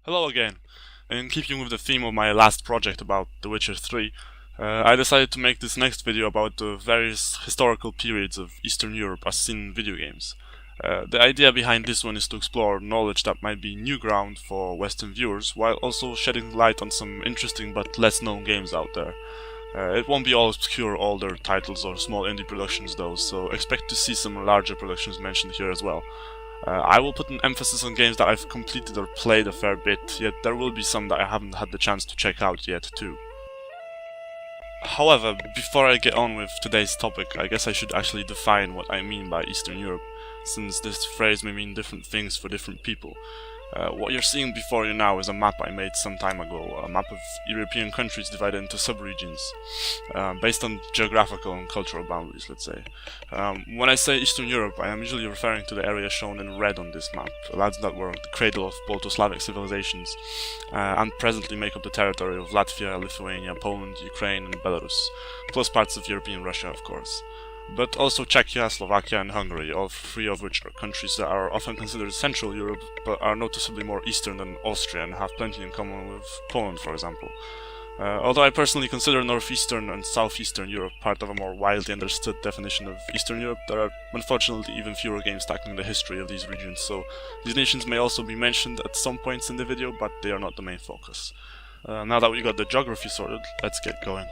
Hello again. In keeping with the theme of my last project about The Witcher 3, I decided to make this next video about the various historical periods of Eastern Europe as seen in video games. The idea behind this one is to explore knowledge that might be new ground for Western viewers, while also shedding light on some interesting but less known games out there. It won't be all obscure older titles or small indie productions though, so expect to see some larger productions mentioned here as well. I will put an emphasis on games that I've completed or played a fair bit, yet there will be some that I haven't had the chance to check out yet too. However, before I get on with today's topic, I guess I should actually define what I mean by Eastern Europe, since this phrase may mean different things for different people. What you're seeing before you now is a map I made some time ago, a map of European countries divided into sub-regions, based on geographical and cultural boundaries, let's say. When I say Eastern Europe, I am usually referring to the area shown in red on this map, lands that were the cradle of Balto-Slavic civilizations, and presently make up the territory of Latvia, Lithuania, Poland, Ukraine and Belarus, plus parts of European Russia, of course. But also Czechia, Slovakia and Hungary, all three of which are countries that are often considered Central Europe, but are noticeably more Eastern than Austria and have plenty in common with Poland, for example. Although I personally consider Northeastern and Southeastern Europe part of a more widely understood definition of Eastern Europe, there are unfortunately even fewer games tackling the history of these regions, so these nations may also be mentioned at some points in the video, but they are not the main focus. Now that we got the geography sorted, let's get going.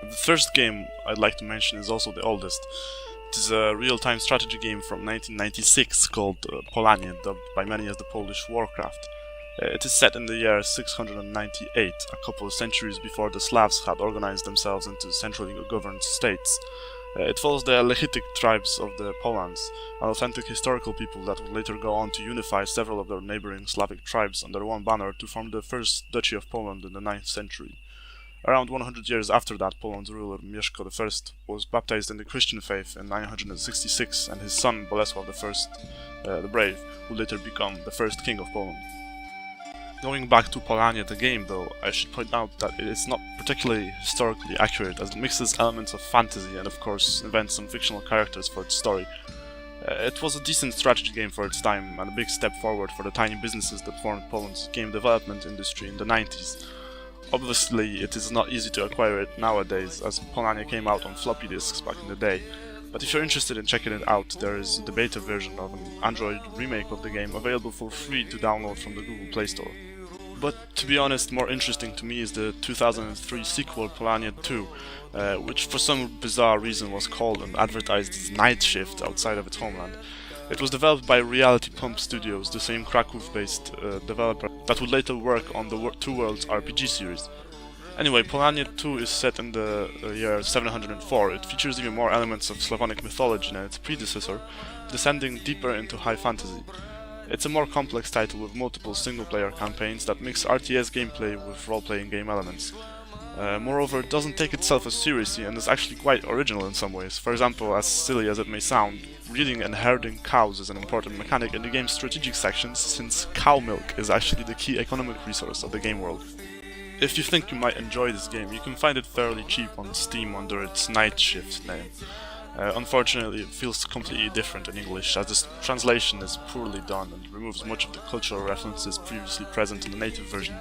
The first game I'd like to mention is also the oldest. It is a real-time strategy game from 1996 called Polanie, dubbed by many as the Polish Warcraft. It is set in the year 698, a couple of centuries before the Slavs had organized themselves into centrally governed states. It follows the Lechitic tribes of the Polans, an authentic historical people that would later go on to unify several of their neighboring Slavic tribes under one banner to form the first Duchy of Poland in the 9th century. Around 100 years after that, Poland's ruler Mieszko I was baptized in the Christian faith in 966, and his son Bolesław I, the Brave, would later become the first king of Poland. Going back to Polanie the game though, I should point out that it is not particularly historically accurate, as it mixes elements of fantasy and of course invents some fictional characters for its story. It was a decent strategy game for its time, and a big step forward for the tiny businesses that formed Poland's game development industry in the 90s. Obviously, it is not easy to acquire it nowadays, as Polanie came out on floppy disks back in the day, but if you're interested in checking it out, there is the beta version of an Android remake of the game available for free to download from the Google Play Store. But to be honest, more interesting to me is the 2003 sequel Polanie II, which for some bizarre reason was called and advertised as Night Shift outside of its homeland. It was developed by Reality Pump Studios, the same Kraków-based developer that would later work on the Two Worlds RPG series. Anyway, Polanie II is set in the year 704. It features even more elements of Slavonic mythology than its predecessor, descending deeper into high fantasy. It's a more complex title with multiple single-player campaigns that mix RTS gameplay with role-playing game elements. Moreover, it doesn't take itself as seriously and is actually quite original in some ways. For example, as silly as it may sound, breeding and herding cows is an important mechanic in the game's strategic sections, since cow milk is actually the key economic resource of the game world. If you think you might enjoy this game, you can find it fairly cheap on Steam under its Night Shift name. Unfortunately, it feels completely different in English, as this translation is poorly done and removes much of the cultural references previously present in the native version.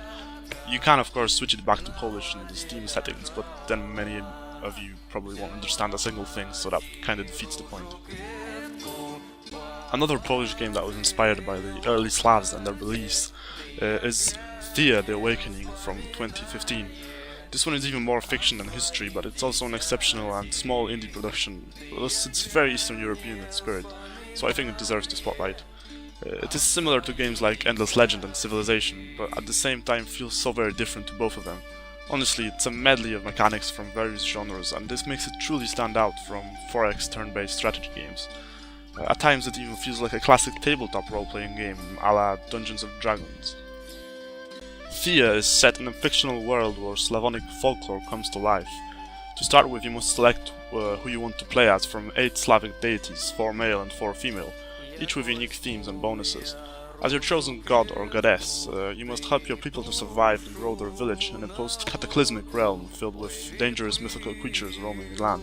You can of course switch it back to Polish in the Steam settings, but then many of you probably won't understand a single thing, so that kinda defeats the point. Another Polish game that was inspired by the early Slavs and their beliefs is Thea the Awakening from 2015. This one is even more fiction than history, but it's also an exceptional and small indie production, plus it's very Eastern European in spirit, so I think it deserves the spotlight. It is similar to games like Endless Legend and Civilization, but at the same time feels so very different to both of them. Honestly, it's a medley of mechanics from various genres, and this makes it truly stand out from 4X turn-based strategy games. At times it even feels like a classic tabletop role-playing game, a la Dungeons & Dragons. Thea is set in a fictional world where Slavonic folklore comes to life. To start with, you must select who you want to play as from 8 Slavic deities, 4 male and 4 female, each with unique themes and bonuses. As your chosen god or goddess, you must help your people to survive and grow their village in a post-cataclysmic realm filled with dangerous mythical creatures roaming the land.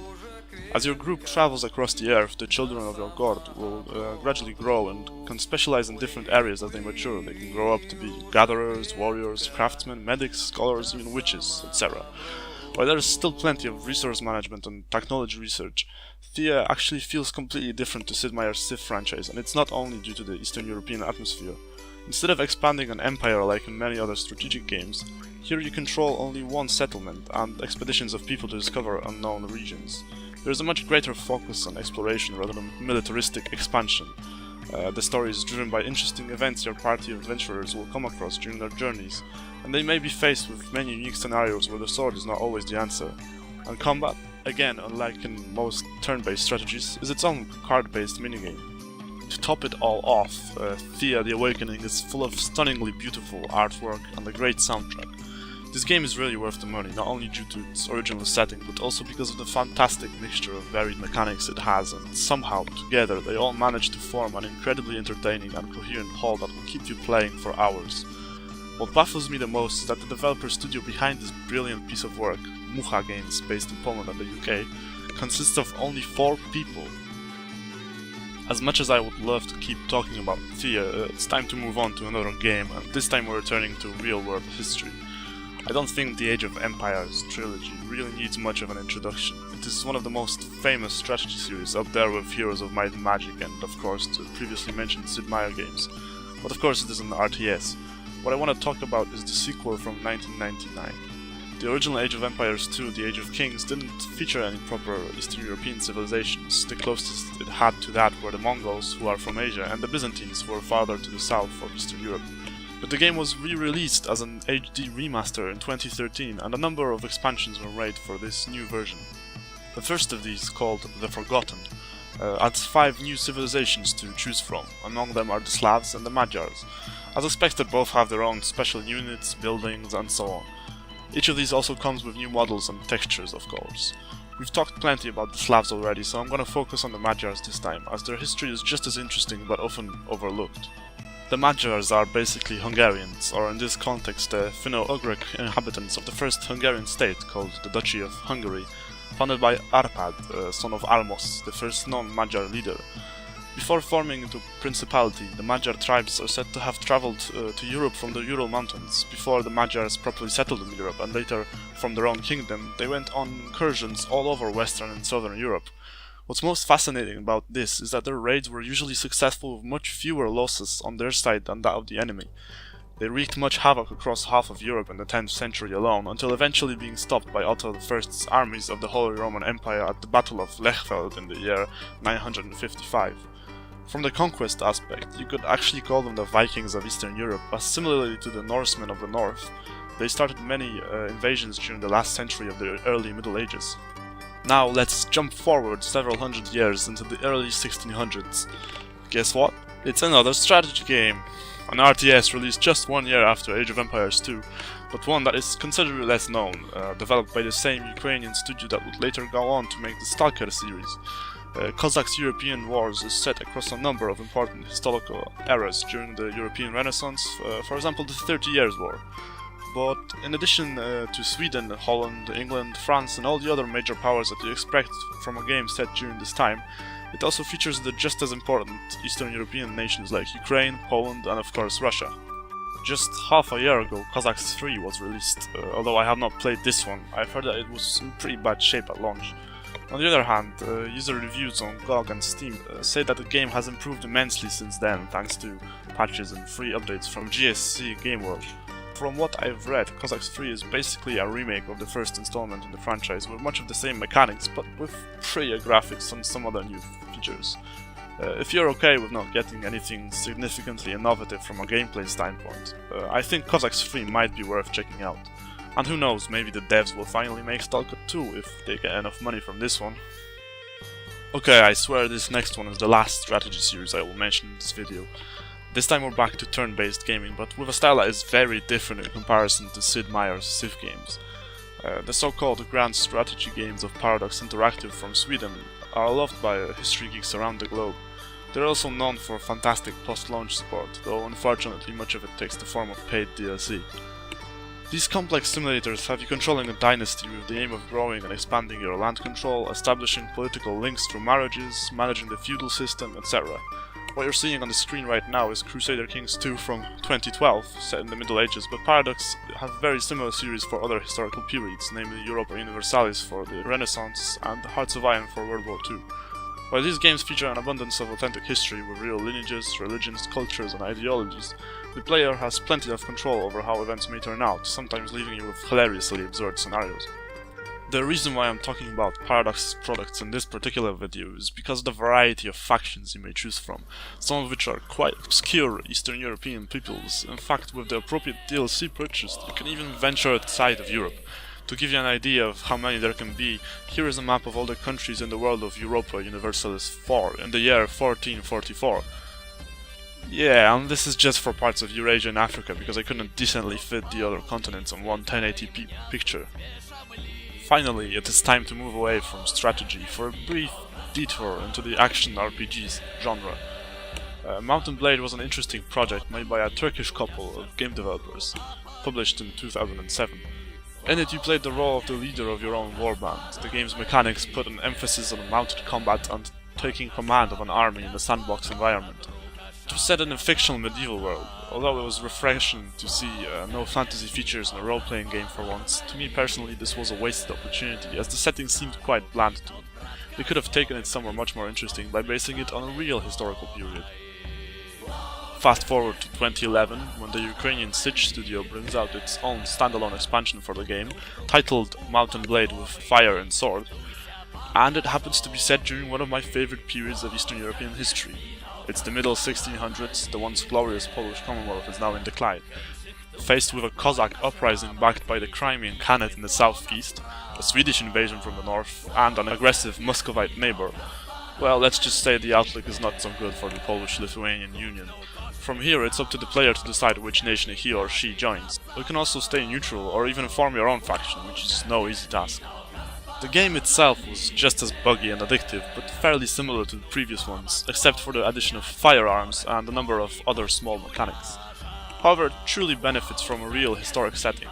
As your group travels across the earth, the children of your god will gradually grow and can specialize in different areas as they mature. They can grow up to be gatherers, warriors, craftsmen, medics, scholars, even witches, etc. While there is still plenty of resource management and technology research, Thea actually feels completely different to Sid Meier's Civ franchise, and it's not only due to the Eastern European atmosphere. Instead of expanding an empire like in many other strategic games, here you control only one settlement and expeditions of people to discover unknown regions. There is a much greater focus on exploration rather than militaristic expansion. The story is driven by interesting events your party of adventurers will come across during their journeys, and they may be faced with many unique scenarios where the sword is not always the answer. And combat, again, unlike in most turn-based strategies, is its own card-based minigame. To top it all off, Thea the Awakening is full of stunningly beautiful artwork and a great soundtrack. This game is really worth the money, not only due to its original setting, but also because of the fantastic mixture of varied mechanics it has, and somehow, together, they all manage to form an incredibly entertaining and coherent whole that will keep you playing for hours. What baffles me the most is that the developer studio behind this brilliant piece of work, Mucha Games, based in Poland and the UK, consists of only 4 people. As much as I would love to keep talking about Thea, it's time to move on to another game, and this time we're returning to real-world history. I don't think the Age of Empires trilogy really needs much of an introduction. It is one of the most famous strategy series, up there with Heroes of Might and Magic and, of course, the previously mentioned Sid Meier games. But of course it is an RTS. What I want to talk about is the sequel from 1999. The original Age of Empires 2, The Age of Kings, didn't feature any proper Eastern European civilizations. The closest it had to that were the Mongols, who are from Asia, and the Byzantines, who were farther to the south for Eastern Europe. But the game was re-released as an HD remaster in 2013, and a number of expansions were made for this new version. The first of these, called The Forgotten, adds 5 new civilizations to choose from. Among them are the Slavs and the Magyars. As expected, both have their own special units, buildings, and so on. Each of these also comes with new models and textures, of course. We've talked plenty about the Slavs already, so I'm gonna focus on the Magyars this time, as their history is just as interesting but often overlooked. The Magyars are basically Hungarians, or in this context the Finno-Ugric inhabitants of the first Hungarian state called the Duchy of Hungary, founded by Arpad, son of Almos, the first non-Magyar leader. Before forming into principality, the Magyar tribes are said to have travelled to Europe from the Ural Mountains. Before the Magyars properly settled in Europe, and later from their own kingdom, they went on incursions all over Western and Southern Europe. What's most fascinating about this is that their raids were usually successful with much fewer losses on their side than that of the enemy. They wreaked much havoc across half of Europe in the 10th century alone, until eventually being stopped by Otto I's armies of the Holy Roman Empire at the Battle of Lechfeld in the year 955. From the conquest aspect, you could actually call them the Vikings of Eastern Europe, as similarly to the Norsemen of the North, they started many invasions during the last century of the early Middle Ages. Now let's jump forward several hundred years into the early 1600s. Guess what? It's another strategy game! An RTS released just 1 year after Age of Empires 2, but one that is considerably less known, developed by the same Ukrainian studio that would later go on to make the S.T.A.L.K.E.R series. Cossacks' European Wars is set across a number of important historical eras during the European Renaissance, for example the 30 Years' War. But in addition to Sweden, Holland, England, France and all the other major powers that you expect from a game set during this time, it also features the just as important Eastern European nations like Ukraine, Poland and of course Russia. Just half a year ago, Cossacks 3 was released. Although I have not played this one, I've heard that it was in pretty bad shape at launch. On the other hand, user reviews on GOG and Steam say that the game has improved immensely since then, thanks to patches and free updates from GSC Game World. From what I've read, Cossacks 3 is basically a remake of the first installment in the franchise, with much of the same mechanics, but with prettier graphics and some other new features. If you're okay with not getting anything significantly innovative from a gameplay standpoint, I think Cossacks 3 might be worth checking out. And who knows, maybe the devs will finally make S.T.A.L.K.E.R 2 if they get enough money from this one. Okay, I swear this next one is the last strategy series I will mention in this video. This time we're back to turn-based gaming, but with a style that is very different in comparison to Sid Meier's Civ games. The so-called grand strategy games of Paradox Interactive from Sweden are loved by history geeks around the globe. They're also known for fantastic post-launch support, though unfortunately much of it takes the form of paid DLC. These complex simulators have you controlling a dynasty with the aim of growing and expanding your land control, establishing political links through marriages, managing the feudal system, etc. What you're seeing on the screen right now is Crusader Kings 2 from 2012, set in the Middle Ages, but Paradox have very similar series for other historical periods, namely Europa Universalis for the Renaissance and Hearts of Iron for World War II. While these games feature an abundance of authentic history with real lineages, religions, cultures and ideologies, the player has plenty of control over how events may turn out, sometimes leaving you with hilariously absurd scenarios. The reason why I'm talking about Paradox's products in this particular video is because of the variety of factions you may choose from, some of which are quite obscure Eastern European peoples. In fact, with the appropriate DLC purchased, you can even venture outside of Europe. To give you an idea of how many there can be, here is a map of all the countries in the world of Europa Universalis 4 in the year 1444. Yeah, and this is just for parts of Eurasia and Africa, because I couldn't decently fit the other continents on one 1080p picture. Finally, it is time to move away from strategy for a brief detour into the action RPGs genre. Mount & Blade was an interesting project made by a Turkish couple of game developers, published in 2007. In it you played the role of the leader of your own warband. The game's mechanics put an emphasis on mounted combat and taking command of an army in a sandbox environment. It was set in a fictional medieval world. Although it was refreshing to see no fantasy features in a role-playing game for once, to me personally this was a wasted opportunity, as the setting seemed quite bland to me. They could have taken it somewhere much more interesting by basing it on a real historical period. Fast forward to 2011, when the Ukrainian Siege studio brings out its own standalone expansion for the game, titled Mount & Blade with Fire and Sword, and it happens to be set during one of my favorite periods of Eastern European history. It's the middle 1600s, the once glorious Polish Commonwealth is now in decline. Faced with a Cossack uprising backed by the Crimean Khanate in the southeast, a Swedish invasion from the north, and an aggressive Muscovite neighbor, well, let's just say the outlook is not so good for the Polish-Lithuanian Union. From here, it's up to the player to decide which nation he or she joins. You can also stay neutral or even form your own faction, which is no easy task. The game itself was just as buggy and addictive, but fairly similar to the previous ones, except for the addition of firearms and a number of other small mechanics. However, it truly benefits from a real historic setting.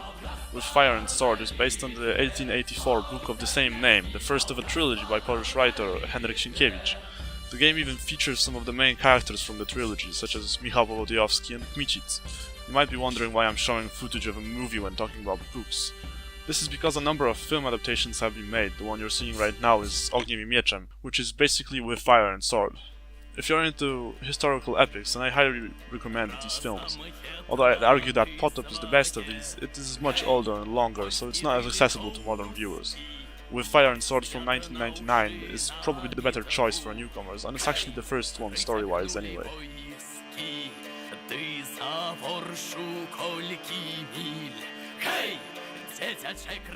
With Fire and Sword is based on the 1884 book of the same name, the first of a trilogy by Polish writer Henryk Sienkiewicz. The game even features some of the main characters from the trilogy, such as Michał Wołodyjowski and Kmicic. You might be wondering why I'm showing footage of a movie when talking about books. This is because a number of film adaptations have been made. The one you're seeing right now is Ogniem i Mieczem, which is basically with fire and sword. If you're into historical epics, then I highly recommend these films. Although I'd argue that Potop is the best of these, it is much older and longer, so it's not as accessible to modern viewers. With Fire and Sword from 1999 is probably the better choice for newcomers, and it's actually the first one story-wise anyway.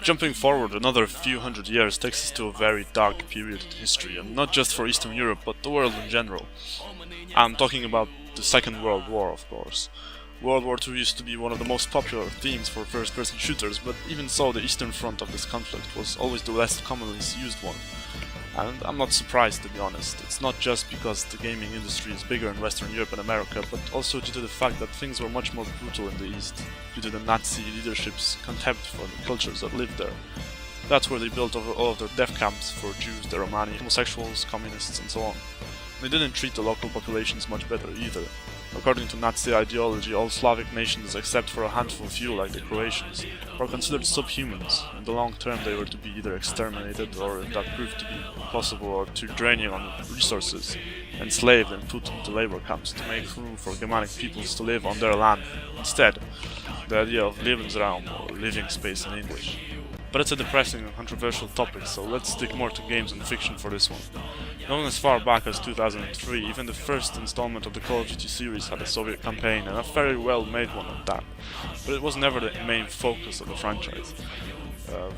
Jumping forward another few hundred years takes us to a very dark period in history, and not just for Eastern Europe, but the world in general. I'm talking about the Second World War, of course. World War II used to be one of the most popular themes for first-person shooters, but even so, the eastern front of this conflict was always the less commonly used one. And I'm not surprised, to be honest. It's not just because the gaming industry is bigger in Western Europe and America, but also due to the fact that things were much more brutal in the East, due to the Nazi leadership's contempt for the cultures that lived there. That's where they built over all of their death camps for Jews, the Romani, homosexuals, communists, and so on. They didn't treat the local populations much better either. According to Nazi ideology, all Slavic nations, except for a handful few like the Croatians, were considered subhumans. In the long term they were to be either exterminated, or if that proved to be impossible or too draining on resources, enslaved and put into labor camps to make room for Germanic peoples to live on their land. Instead, the idea of Lebensraum, or living space in English. But it's a depressing and controversial topic, so let's stick more to games and fiction for this one. Going as far back as 2003, even the first installment of the Call of Duty series had a Soviet campaign, and a very well made one at that. But it was never the main focus of the franchise.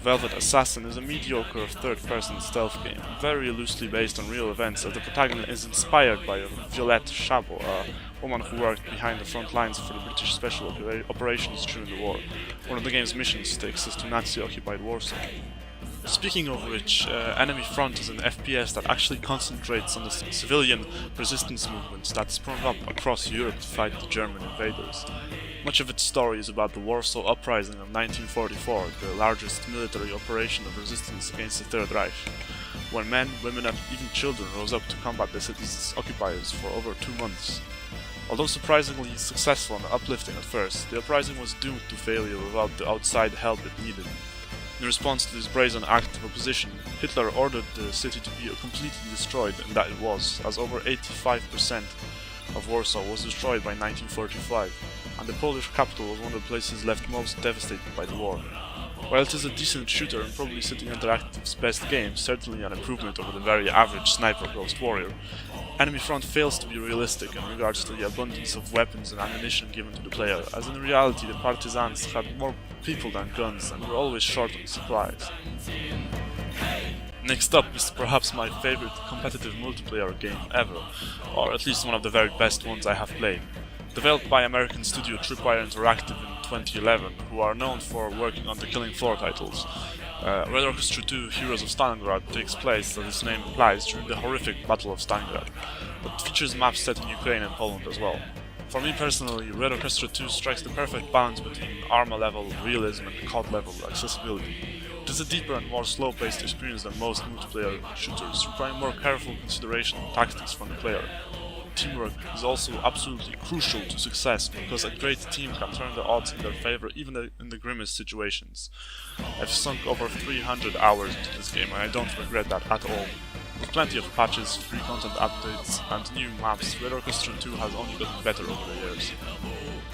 Velvet Assassin is a mediocre third-person stealth game, very loosely based on real events, as the protagonist is inspired by Violette Chabot, a woman who worked behind the front lines for the British Special Operations during the war. One of the game's missions takes us to Nazi-occupied Warsaw. Speaking of which, Enemy Front is an FPS that actually concentrates on the civilian resistance movements that sprung up across Europe to fight the German invaders. Much of its story is about the Warsaw Uprising of 1944, the largest military operation of resistance against the Third Reich, when men, women and even children rose up to combat the city's occupiers for over 2 months. Although surprisingly successful and uplifting at first, the uprising was doomed to failure without the outside help it needed. In response to this brazen act of opposition, Hitler ordered the city to be completely destroyed, and that it was, as over 85% of Warsaw was destroyed by 1945, and the Polish capital was one of the places left most devastated by the war. While it is a decent shooter and probably City Interactive's best game, certainly an improvement over the very average Sniper Ghost Warrior, Enemy Front fails to be realistic in regards to the abundance of weapons and ammunition given to the player, as in reality the partisans had more people than guns and were always short on supplies. Next up is perhaps my favorite competitive multiplayer game ever, or at least one of the very best ones I have played. Developed by American studio Tripwire Interactive in 2011, who are known for working on the Killing Floor titles. Red Orchestra 2 Heroes of Stalingrad takes place, as its name implies, during the horrific Battle of Stalingrad, but features maps set in Ukraine and Poland as well. For me personally, Red Orchestra 2 strikes the perfect balance between armor level, realism and COD level accessibility. It is a deeper and more slow-paced experience than most multiplayer shooters, requiring more careful consideration and tactics from the player. Teamwork is also absolutely crucial to success, because a great team can turn the odds in their favor even in the grimmest situations. I've sunk over 300 hours into this game and I don't regret that at all. With plenty of patches, free content updates and new maps, Red Orchestra 2 has only gotten better over the years.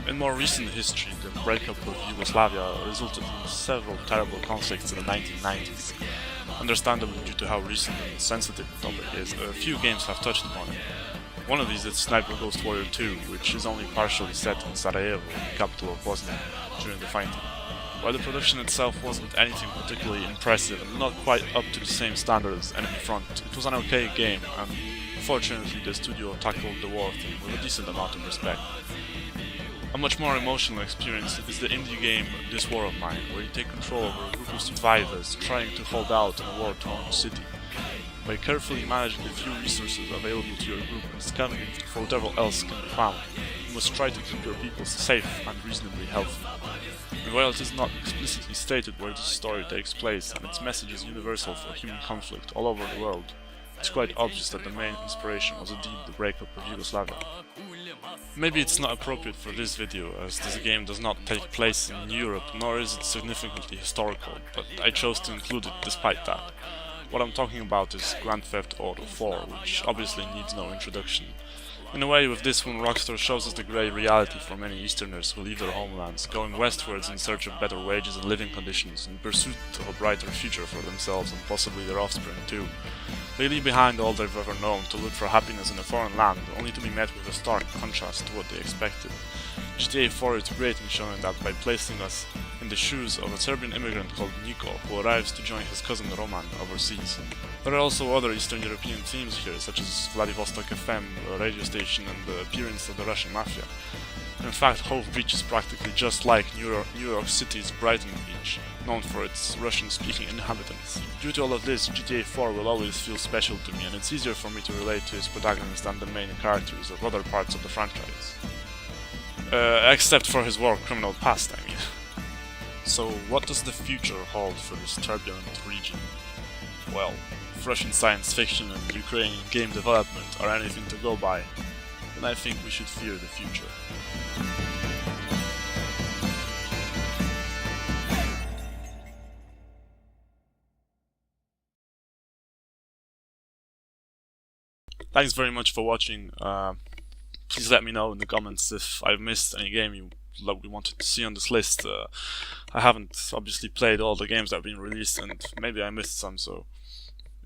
In more recent history, the breakup of Yugoslavia resulted in several terrible conflicts in the 1990s. Understandably, due to how recent and sensitive the topic is, a few games have touched upon it. One of these is Sniper Ghost Warrior 2, which is only partially set in Sarajevo, the capital of Bosnia, during the fighting. While the production itself wasn't anything particularly impressive and not quite up to the same standard as Enemy Front, it was an okay game, and fortunately the studio tackled the war theme with a decent amount of respect. A much more emotional experience is the indie game This War of Mine, where you take control over a group of survivors trying to hold out in a war-torn city. By carefully managing the few resources available to your group and scanning for whatever else can be found, you must try to keep your people safe and reasonably healthy. And while it is not explicitly stated where this story takes place and its message is universal for human conflict all over the world, it's quite obvious that the main inspiration was indeed the breakup of Yugoslavia. Maybe it's not appropriate for this video, as this game does not take place in Europe, nor is it significantly historical, but I chose to include it despite that. What I'm talking about is Grand Theft Auto 4, which obviously needs no introduction. In a way, with this one, Rockstar shows us the grey reality for many Easterners who leave their homelands, going westwards in search of better wages and living conditions, in pursuit of a brighter future for themselves and possibly their offspring too. They leave behind all they've ever known to look for happiness in a foreign land, only to be met with a stark contrast to what they expected. GTA 4 is great in showing that by placing us in the shoes of a Serbian immigrant called Niko, who arrives to join his cousin Roman overseas. There are also other Eastern European themes here, such as Vladivostok FM, a radio station, and the appearance of the Russian mafia. In fact, Hove Beach is practically just like New York City's Brighton Beach, known for its Russian-speaking inhabitants. Due to all of this, GTA 4 will always feel special to me, and it's easier for me to relate to its protagonist than the main characters of other parts of the franchise. Except for his war criminal past, I mean. So, what does the future hold for this turbulent region? Well, if Russian science fiction and Ukrainian game development are anything to go by, then I think we should fear the future. Thanks very much for watching. Please let me know in the comments if I've missed any game you wanted to see on this list. I haven't obviously played all the games that have been released, and maybe I missed some, so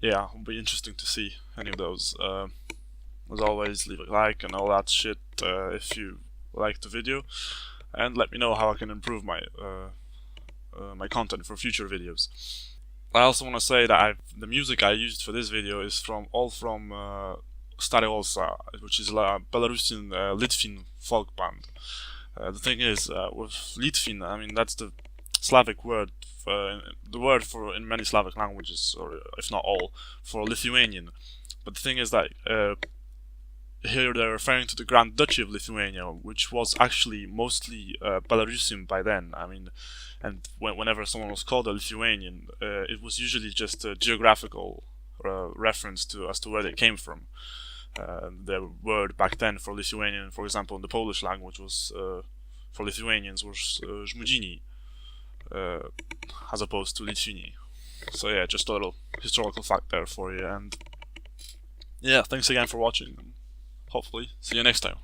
yeah, it'll be interesting to see any of those. As always, leave a like and all that shit if you liked the video, and let me know how I can improve my my content for future videos. I also want to say that the music I used for this video is all from S.T.A.L.K.E.R, which is a Belarusian Litvin folk band. The thing is, with Litvin, I mean, that's the Slavic word, the word for in many Slavic languages, or if not all, for Lithuanian. But the thing is that here they're referring to the Grand Duchy of Lithuania, which was actually mostly Belarusian by then. I mean, and whenever someone was called a Lithuanian, it was usually just a geographical reference to as to where they came from. The word back then for Lithuanian, for example, in the Polish language, was for Lithuanians was Żmudzini, as opposed to Lithuani. So yeah, just a little historical fact there for you. And yeah, thanks again for watching. Hopefully, see you next time.